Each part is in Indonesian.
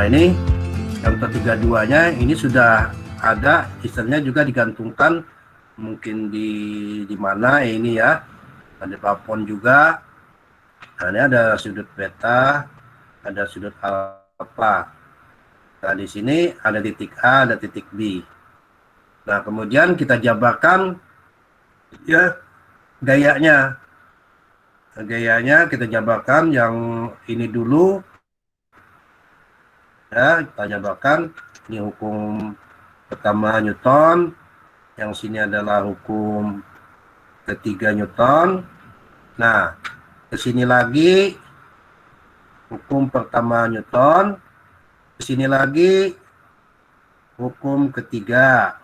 Nah, ini yang ke-32-nya ini sudah ada, istilahnya juga digantungkan mungkin di mana ini ya, ada plafon juga. Nah, ini ada sudut beta, ada sudut alfa. Nah, di sini ada titik A, ada titik B. Nah, kemudian kita jabarkan ya gayanya. Gayanya kita jabarkan yang ini dulu ya, kita jabarkan ini hukum pertama Newton, yang sini adalah hukum ketiga Newton. Nah, ke sini lagi hukum pertama Newton, ke sini lagi hukum ketiga,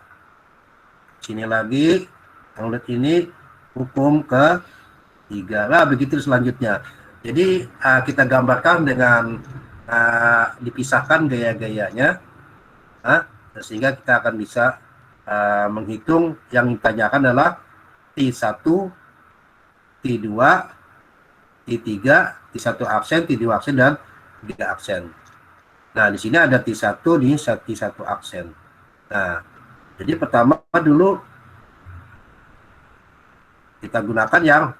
sini lagi yang lihat ini hukum ketiga. Nah, begitu selanjutnya. Jadi kita gambarkan dengan dipisahkan gaya-gayanya, sehingga kita akan bisa menghitung. Yang ditanyakan adalah T1, T2, T3, T1 absen, T2 absen, dan 3 absen. Nah, di sini ada T1, di T1 absen. Nah, jadi pertama dulu kita gunakan yang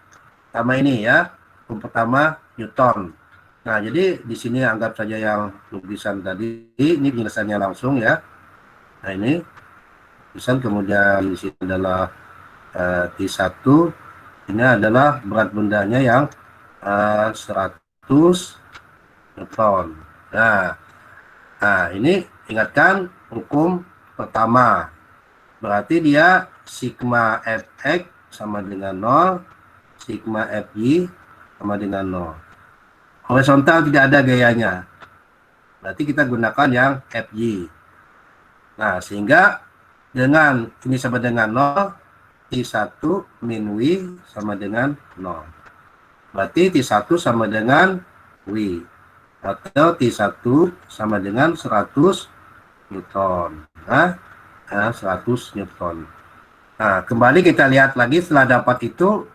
pertama ini ya, hukum pertama Newton. Nah, jadi di sini anggap saja yang lukisan tadi, ini penjelasannya langsung ya. Nah, ini tulisan, kemudian di sini adalah T1, ini adalah berat bendanya yang 100 Newton. Nah, ini ingatkan hukum pertama. Berarti dia sigma Fx sama dengan 0, sigma Fy sama dengan 0. Horizontal tidak ada gayanya. Berarti kita gunakan yang Fy. Nah, sehingga dengan ini sama dengan 0, T1 min W sama dengan 0. Berarti T1 sama dengan W. Atau T1 sama dengan 100 Newton. Nah, 100 Newton. Nah, kembali kita lihat lagi setelah dapat itu,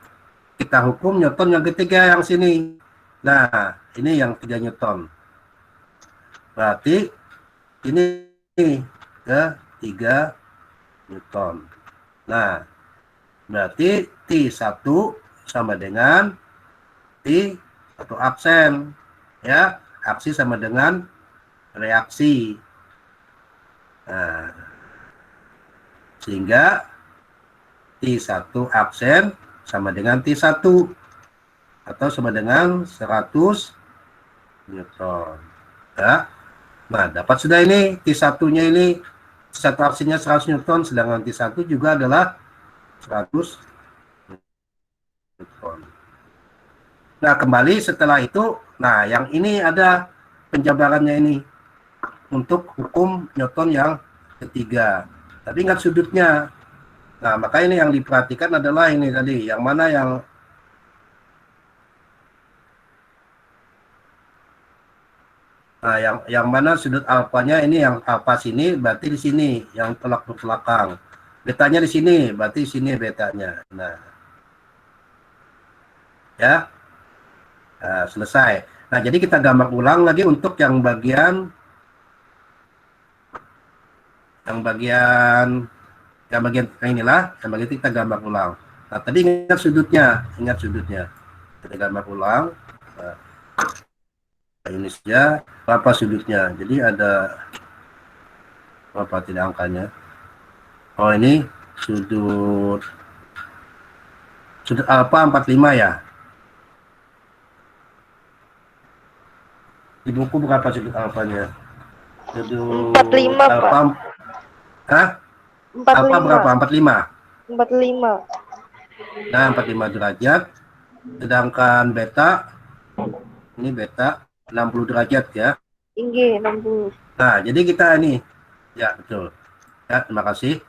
kita hukum Newton yang ketiga yang sini. Nah, ini yang 3 Newton. Berarti ini ke 3 Newton. Nah, berarti T1 sama dengan T1 absen. Ya, aksi sama dengan reaksi. Nah, sehingga T1 absen sama dengan T1 atau sama dengan 100 Newton. Ya. Nah, dapat sudah ini T1-nya ini, T1 absennya 100 Newton, sedangkan T1 juga adalah 100 Newton. Nah, kembali setelah itu, nah yang ini ada penjabarannya ini untuk hukum Newton yang ketiga. Tapi ingat sudutnya. Nah, maka ini yang diperhatikan adalah ini tadi, yang mana yang mana sudut alfanya ini, yang alfa sini berarti di sini yang tolak ke belakang. Betanya di sini, berarti di sini betanya. Nah, ya. Nah, selesai. Nah, jadi kita gambar ulang lagi untuk yang bagian inilah, yang bagian kita gambar ulang. Nah, tadi ingat sudutnya, kita gambar ulang. Nah, ini saja berapa sudutnya. Jadi ada berapa tidak angkanya. Oh, ini sudut alfa 45 ya. Di buku berapa sudut alfanya? Sudut 45, alfa, Pak. hah? 45. Alfa berapa? 45. 45. Nah, 45 derajat. Sedangkan beta, ini beta 60 derajat ya. Tinggi 60. Nah, jadi kita ini, ya betul. Ya, terima kasih.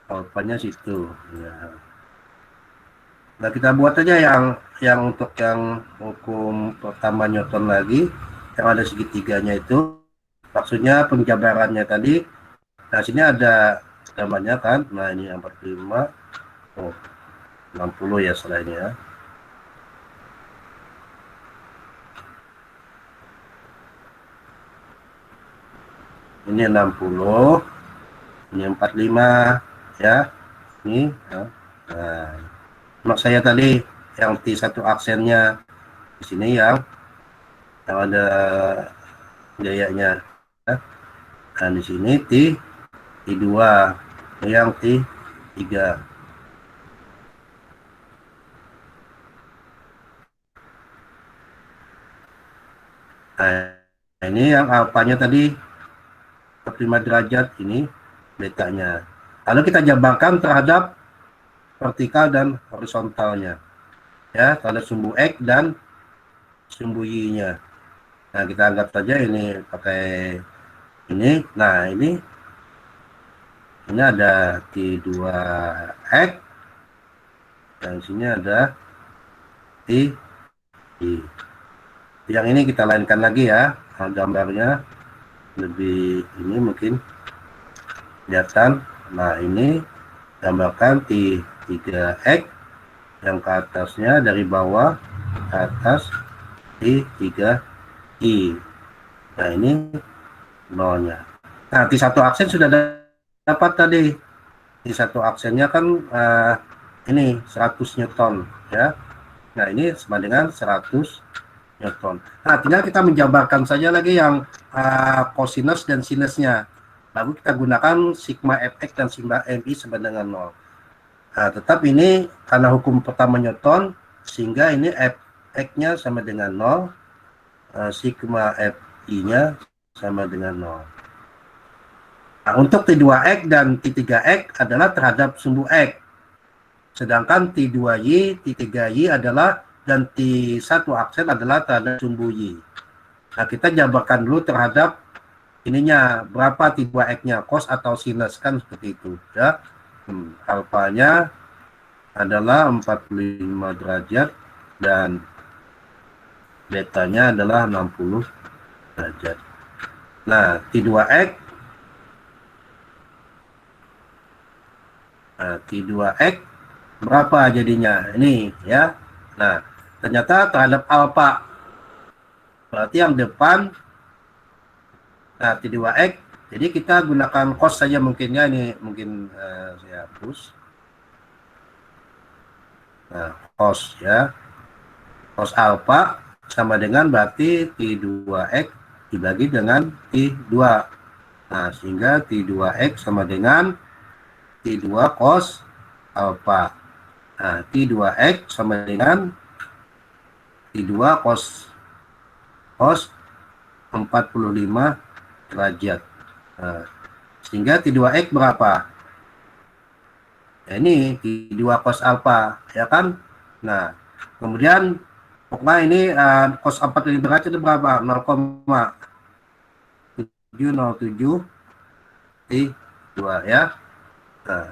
Alfanya situ. Ya. Nah, kita buat aja yang untuk yang hukum pertama Newton lagi, yang ada segitiganya itu. Maksudnya penjabarannya tadi. Nah, sini ada gambarnya kan. Nah, ini yang 45. Oh, 60 ya selainnya. ini 60, ini 45 ya. Ini ya. Nah, maksud saya tadi yang T1 aksennya di sini yang ada gayanya ya. Nah di sini T2 yang T3. Nah ini yang alfanya tadi 45 derajat, ini betanya. Lalu kita jabarkan terhadap vertikal dan horizontalnya ya, terhadap sumbu X dan sumbu Y-nya. Nah kita anggap saja ini pakai ini. Nah ini ada T2X dan sini ada T. Yang ini kita lainkan lagi ya, gambarnya lebih ini mungkin kelihatan. Nah ini gambarkan T3X yang ke atasnya dari bawah ke atas T3I. Nah ini nolnya. Nah T1 aksen sudah dapat tadi. T1 aksennya kan ini 100 Newton ya. Nah ini sama dengan 100 Newton. Nah tinggal kita menjabarkan saja lagi yang cosinus dan sinusnya. Lalu kita gunakan sigma fx dan sigma mi sama dengan 0. Nah, tetap ini karena hukum pertama Newton, sehingga ini fx-nya sama dengan 0, sigma fi-nya sama dengan 0. Nah, untuk T2X dan T3X adalah terhadap sumbu X. Sedangkan T2Y, T3Y adalah dan T1 aksen adalah terhadap sumbu Y. Nah, kita jabarkan dulu terhadap ininya, berapa T2X-nya, cos atau sinus, kan seperti itu ya. Alfanya adalah 45 derajat dan betanya adalah 60 derajat. Nah, T2X T2X berapa jadinya ini ya. Nah ternyata terhadap alfa berarti yang depan, nah T2X, jadi kita gunakan cos saja mungkin ya, ini mungkin saya hapus. Nah cos ya, cos alfa sama dengan berarti T2X dibagi dengan T2. Nah sehingga T2X sama dengan T2 cos alfa. Nah, T2X sama dengan T2 cos 45 derajat. Nah, sehingga T2X berapa? Ya, ini T2 cos alfa, ya kan? Nah, kemudian pokoknya ini cos 45 derajat itu berapa? 0,707 T2 ya. Nah,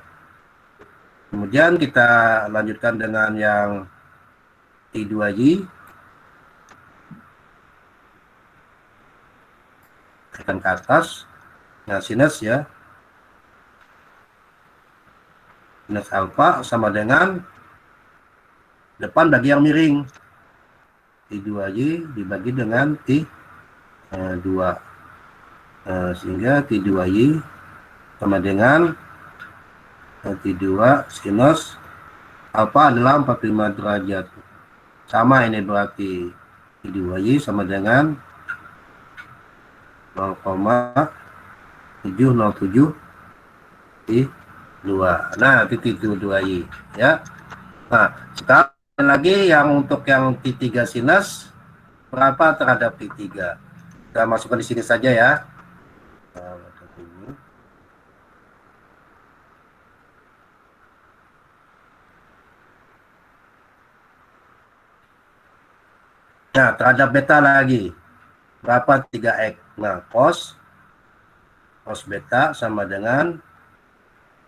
kemudian kita lanjutkan dengan yang T2Y. Tekan ke atas. Nah, sinus ya. Sinus alfa sama dengan depan bagi yang miring. T2Y dibagi dengan T2. Sehingga T2Y sama dengan T2 sinus alfa adalah 45 derajat. Sama ini berarti T2Y sama dengan 0,707 T2. Nah, T2Y ya. Nah, sekarang lagi yang untuk yang T3 sinus berapa terhadap T3. Kita masukkan di sini saja ya. Nah, terhadap beta lagi. Berapa 3X? Nah, cos beta sama dengan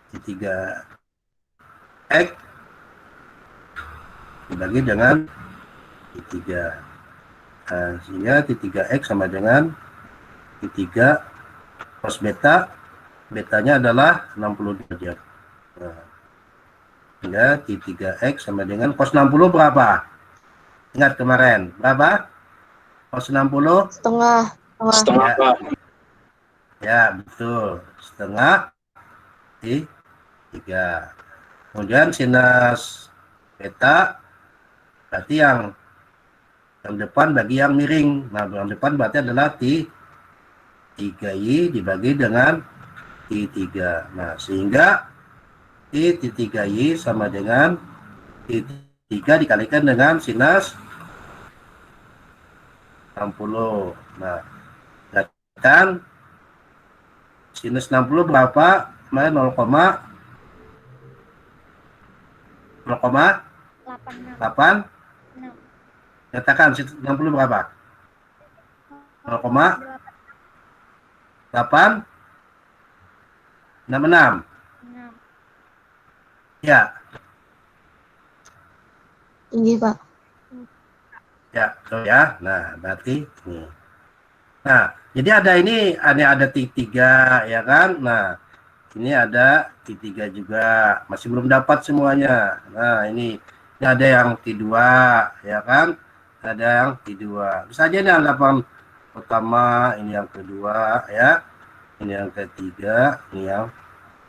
T3X dibagi dengan T3. Nah, sehingga T3X sama dengan T3 cos beta, betanya adalah 60 derajat. Nah, sehingga T3X sama dengan cos 60 berapa? Ingat kemarin berapa? Cos 60 setengah. Ya. Ya, betul. Setengah T3. Kemudian sinus beta berarti yang depan bagi yang miring. Nah, yang depan berarti adalah T3Y dibagi dengan T3. Nah, sehingga T3Y sama dengan T3 dikalikan dengan sinus 60. Nah, kan sinus 60 berapa? 0,8. 86. Nyatakan sinus 60 berapa? 0,866. 6. Ya, Tinggi, Pak. ya, betul ya. Nah, berarti ini. Nah, jadi ada T3 ya kan? Nah, ini ada T3 juga. Masih belum dapat semuanya. Nah, ini ada yang T2 ya kan? Ada yang T2. Bisa aja ini anggapan pertama, ini yang kedua ya. Ini yang ketiga, ini yang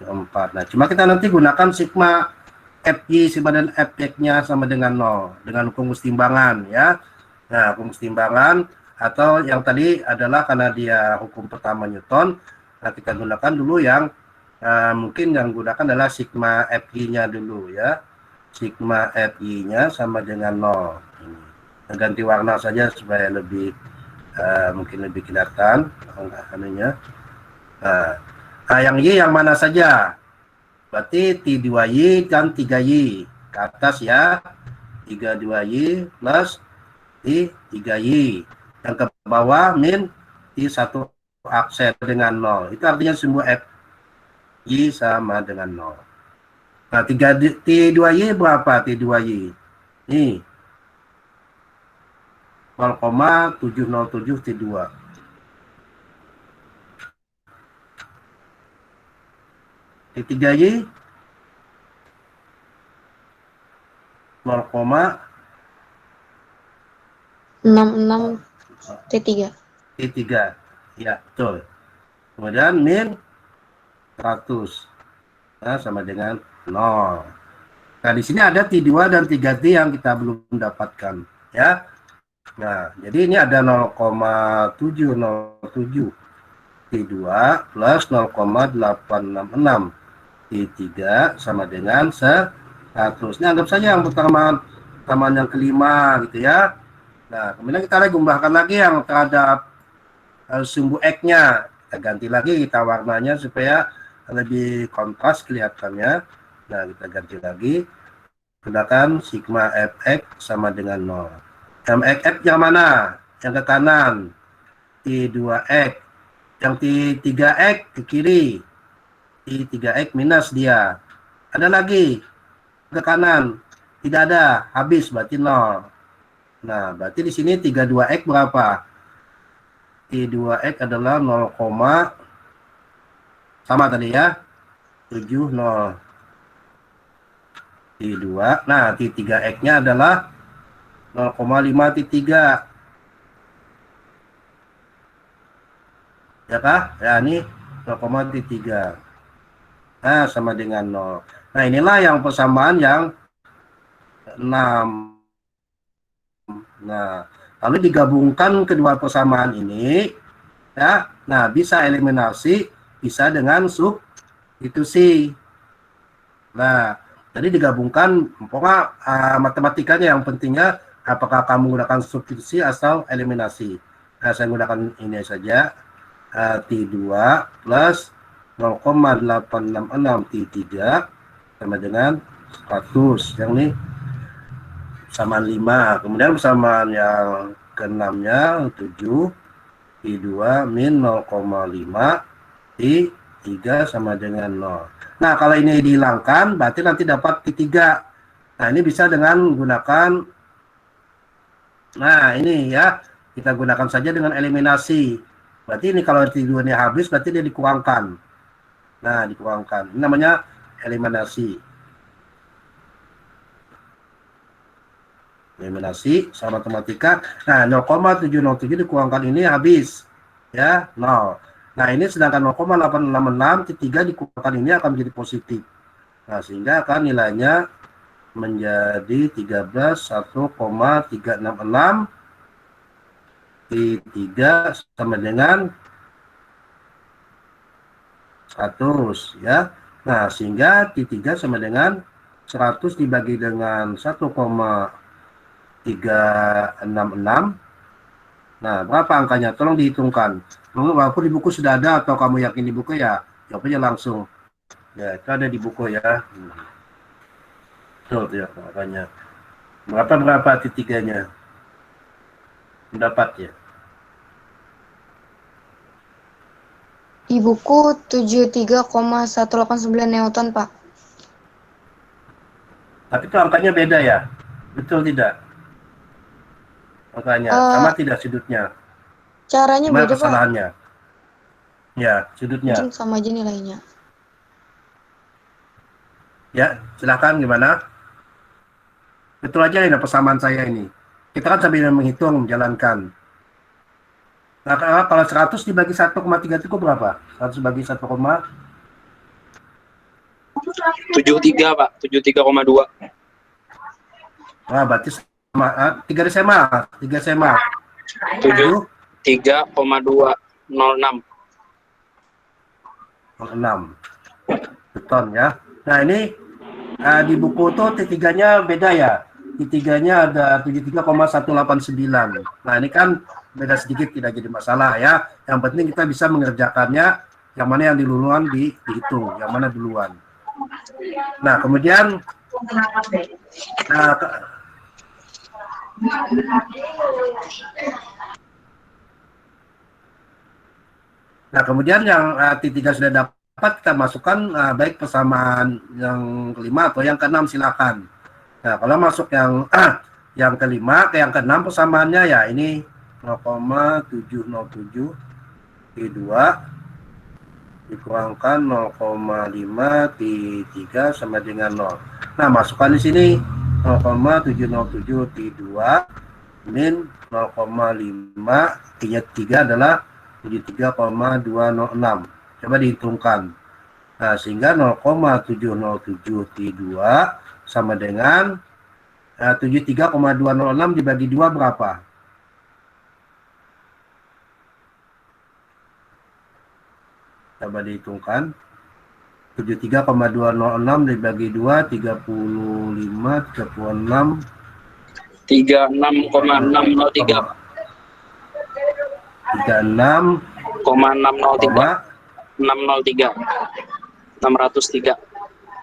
keempat. Nah, cuma kita nanti gunakan sigma FY sama dengan Fx-nya sama dengan 0 dengan hukum kesetimbangan ya. Nah, hukum kesetimbangan atau yang tadi adalah karena dia hukum pertama Newton, nah kita gunakan dulu yang mungkin yang gunakan adalah sigma FY-nya dulu ya. Sigma FY-nya sama dengan 0. Ini. Kita ganti warna saja supaya lebih mungkin lebih kelihatan anunya. Nah, yang Y yang mana saja? Berarti T2Y dan 3Y ke atas ya. 32Y plus T3Y. Yang ke bawah min T1 aksen dengan 0. Itu artinya semua FY sama dengan 0. Nah, T2Y berapa T2Y? Nih. 0,707 T2. T3Y 0, 66 T3. T3. Ya, betul. Kemudian min 100. Nah, sama dengan 0. Nah, di sini ada T2 dan 3T yang kita belum dapatkan, ya. Nah, jadi ini ada 0,707 T2 plus 0,866 T3 sama dengan 100. Ini anggap saja yang pertemuan yang kelima gitu ya. Nah, kemudian kita lagi gumbahkan lagi yang terhadap sumbu X-nya. Kita ganti lagi kita warnanya supaya lebih kontras kelihatannya. Nah, kita ganti lagi. Gunakan sigma fx sama dengan 0. Mxf yang mana? Yang ke kanan. T2x. Yang T3x ke kiri. T3x minus dia. Ada lagi ke kanan. Tidak ada. Habis berarti 0. Nah, berarti di sini 32x berapa? T2x adalah 0, sama tadi ya. 70 T2. Nah, T3x-nya adalah 0,5 T3. Ya kah? Ya, ini 0, T3. Nah, sama dengan 0. Nah, inilah yang persamaan yang 6. Nah, lalu digabungkan kedua persamaan ini, ya. Nah, bisa eliminasi, bisa dengan substitusi. Nah, jadi digabungkan, pokoknya matematikanya yang pentingnya apakah kamu menggunakan substitusi atau eliminasi. Nah, saya menggunakan ini saja, T2 plus 0,866 T3 sama dengan 100. Yang ini persamaan 5. Kemudian persamaan yang ke-6-nya 7 T2 min 0,5 T3 sama dengan 0. Nah, kalau ini dihilangkan, berarti nanti dapat T3. Nah, ini bisa dengan menggunakan, nah ini ya, kita gunakan saja dengan eliminasi. Berarti ini kalau T2-nya habis, berarti dia dikurangkan. Nah, dikurangkan. Ini namanya eliminasi. Eliminasi sama matematika. Nah, 0,707 dikurangkan ini habis. Ya, 0. Nah, ini sedangkan 0,866 T3 dikurangkan ini akan menjadi positif. Nah, sehingga akan nilainya menjadi 13 1,366 T3 sama dengan 100 ya. Nah, sehingga T3 sama dengan 100 dibagi dengan 1,366. Nah, berapa angkanya? Tolong dihitungkan. Walaupun di buku sudah ada atau kamu yakin di buku ya, jawabnya langsung. Ya, itu ada di buku ya. Betul ya makanya. Berapa T3-nya? Mendapat ya. Di buku 73,189 Newton, Pak. Tapi itu angkanya beda ya. Betul tidak? Makanya sama tidak sudutnya? Caranya Gimana beda, Pak. kesalahannya? Ya, sudutnya. Mungkin sama aja nilainya. Ya, silakan gimana? Betul aja ini persamaan saya ini. Kita kan sambil menghitung, menjalankan. Nah, kalau 100 dibagi 1,3 itu berapa? 100 bagi 73 Pak, 73,2. Nah, berarti sama, 3 desimal, 3 desimal. 73,206. 6 beton ya. Nah, ini di buku tuh T3-nya beda ya. T3-nya ada 73,189. Nah, ini kan beda sedikit, tidak jadi masalah ya. Yang penting kita bisa mengerjakannya, yang mana yang duluan dihitung, yang mana duluan. Nah, kemudian kemudian yang T3 sudah dapat kita masukkan baik persamaan yang kelima atau yang keenam silakan. Nah, kalau masuk yang yang kelima ke yang keenam persamaannya ya ini 0,707 T2 dikurangkan 0,5 T3 sama dengan 0. Nah, masukkan di sini 0,707 T2 min 0,5 T3 adalah 73,206. Coba dihitungkan. Nah, sehingga 0,707 T2 sama dengan 73,206 dibagi 2 berapa? Coba dihitungkan. 73,206 dibagi 2, 35, 36. 36,603. 36,603. 603.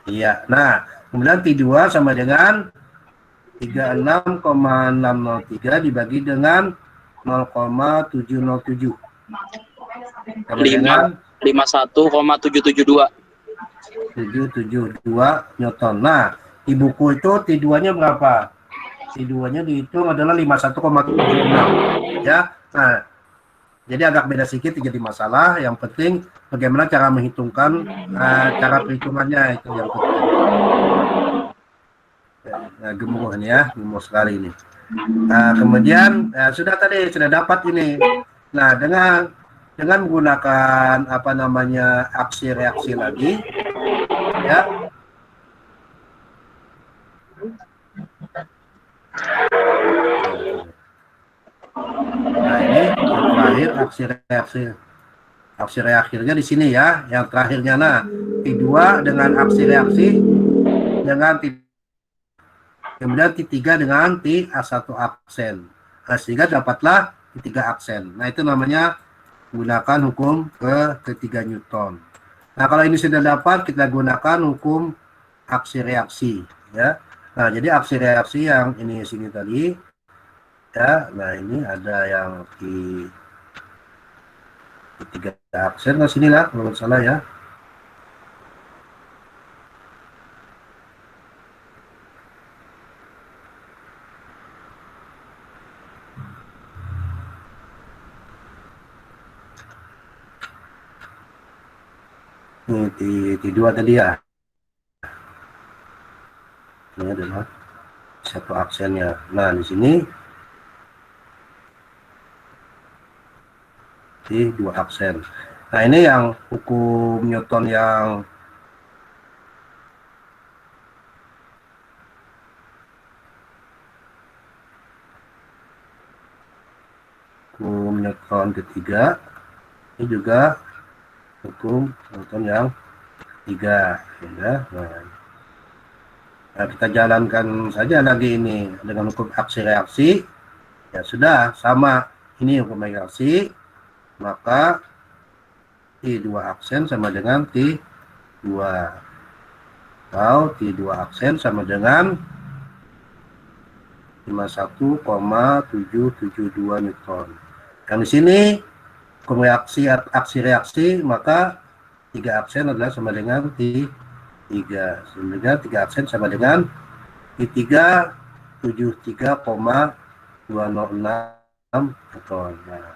Iya. Nah, kemudian T2 sama dengan 36,603 dibagi dengan 0,707. Sama dengan 51,772. 772 Newton. Nah, di buku itu T2-nya berapa? T2-nya dihitung adalah 51,76 ya. Nah, jadi agak beda sedikit, jadi masalah. Yang penting bagaimana cara menghitungkan, cara perhitungannya itu yang penting. Nah, gemuruh ini ya, gemuruh sekali ini. Nah, kemudian sudah dapat ini. Nah, dengan menggunakan apa namanya aksi reaksi lagi, ya. Nah, ini yang terakhir aksi reaksinya di sini ya, yang terakhirnya. Nah, T2 dengan aksi reaksi dengan kemudian T3 dengan T1 aksen. Nah, sehingga dapatlah T3 aksen. Nah, itu namanya gunakan hukum ketiga Newton. Nah, kalau ini sudah dapat, kita gunakan hukum aksi reaksi ya. Nah, jadi aksi reaksi yang ini sini tadi ya. Nah, ini ada yang di tiga aksen ke sini lah kalau salah ya. Ini T2 tadi ya. Ini adalah satu aksennya. Nah, di sini di dua aksen. Nah, ini yang hukum Newton yang hukum Newton ketiga. Ini juga hukum Newton yang ketiga, ya. Nah, kita jalankan saja lagi ini dengan hukum aksi reaksi. Ya sudah, sama ini hukum reaksi, maka T2 aksen sama dengan T2, atau T2 aksen sama dengan 51,772 Newton. Yang di sini hukum reaksi aksi reaksi, maka 3 aksen adalah sama dengan T3, sehingga 3 aksen sama dengan T3 73,206 Newton. Nah,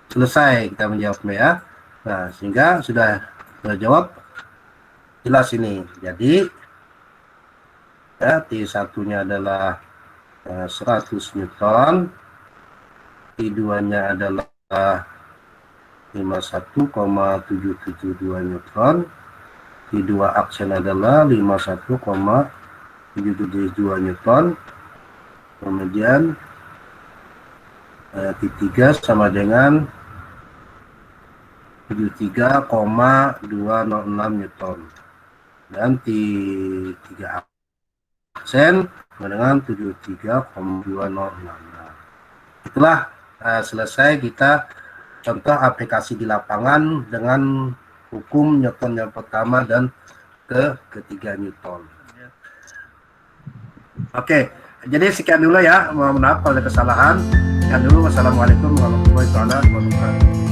selesai kita menjawabnya ya. Nah, sehingga sudah terjawab jelas ini. Jadi ya, T1-nya adalah 100 Newton, T2-nya adalah 51,772 Newton, T2 aksen adalah 51,772 Newton, kemudian T3 sama dengan 73,206 Newton, dan T3 aksen dengan 73,206. Nah, itulah selesai kita contoh aplikasi di lapangan dengan hukum Newton yang pertama dan ketiga Newton. Oke, jadi sekian dulu ya. Mohon maaf kalau ada kesalahan. Sekian dulu. Wassalamualaikum warahmatullahi wabarakatuh.